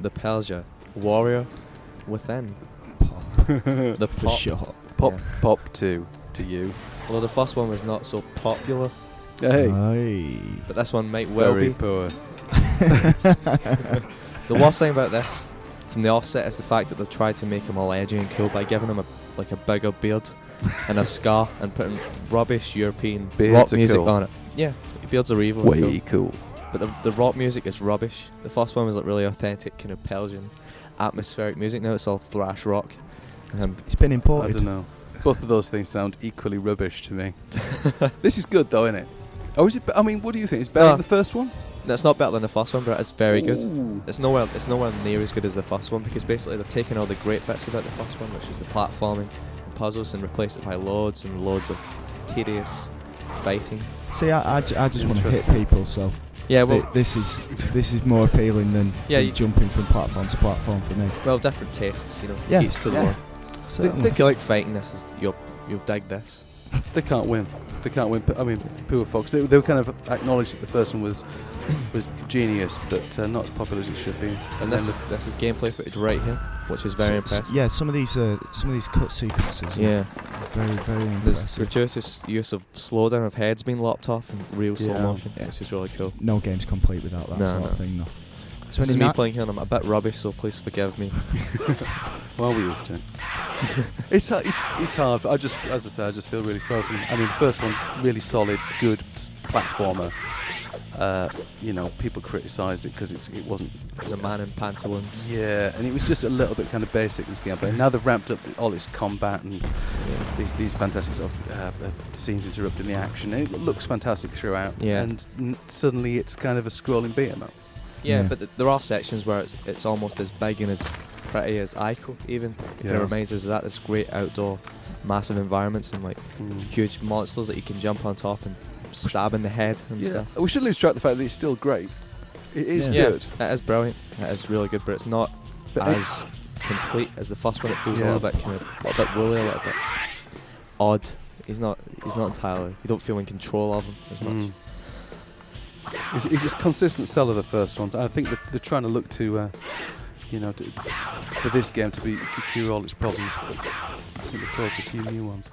the Persia warrior within. The For pop. sure. Pop 2 to you. Although the first one was not so popular, Hey. Aye. but this one might well Very be. poor. The worst thing about this, from the offset, is the fact that they've tried to make him all edgy and cool by giving him a bigger beard and a scar and putting rubbish European Beards rock are music cool. on it. Yeah, beards are evil. Way cool. But the rock music is rubbish. The first one was like really authentic, kind of Belgian, atmospheric music. Now it's all thrash rock. It's been I imported. don't know. Both of those things sound equally rubbish to me. This is good though, isn't it? Oh, is it? I mean, what do you think? It's better than the first one? That's not better than the first one, but it's very good. Ooh. It's nowhere near as good as the first one, because basically they've taken all the great bits about the first one, which was the platforming and puzzles, and replaced it by loads and loads of tedious fighting. See, I just want to hit Interesting. people, so Yeah, well, this is more appealing than, Yeah, than you- jumping from platform to platform for me. well, different tastes, you know. Yeah, Each to the yeah. one. Certainly. If you like fighting, you'll dig this. They can't win. They can't win. I mean, poor folks. They were kind of acknowledged that the first one was genius, but not as popular as it should be. And then this is gameplay footage right here, which is very impressive. Yeah, some of these cut sequences. Yeah. Are very very There's impressive. gratuitous use of slowdown of heads being lopped off and real slow Yeah. motion, Yeah. which is really cool. No game's complete without that No, sort no. of thing, though. So This is any me na- playing here and I'm a bit rubbish, so please forgive me. well, we used to. It's hard. I just, as I say, I just feel really sorry for them. I mean, the first one, really solid, good platformer. People criticised it because it wasn't. There's a man in pantaloons. Yeah, and it was just a little bit kind of basic, this gameplay. Now they've ramped up all its combat and these fantastic sort of scenes interrupting the action. It looks fantastic throughout. Yeah. And suddenly it's kind of a scrolling beat 'em up. Yeah, Yeah. but there are sections where it's almost as big and as pretty as Ico, even. It kind Yeah. of reminds us of that. This great outdoor, massive environments and like huge monsters that you can jump on top and stab in the head and Yeah, stuff. we shouldn't lose track of the fact that it's still great. It is Yeah. good. It is brilliant. It is really good, but it's not But as complete as the first one. It feels a Yeah. little bit woolly, a little bit odd. He's not entirely. You don't feel in control of him as much. It's just consistent sell of the first one. I think that they're trying to look to, for this game to cure all its problems. But I think they caused a few new ones.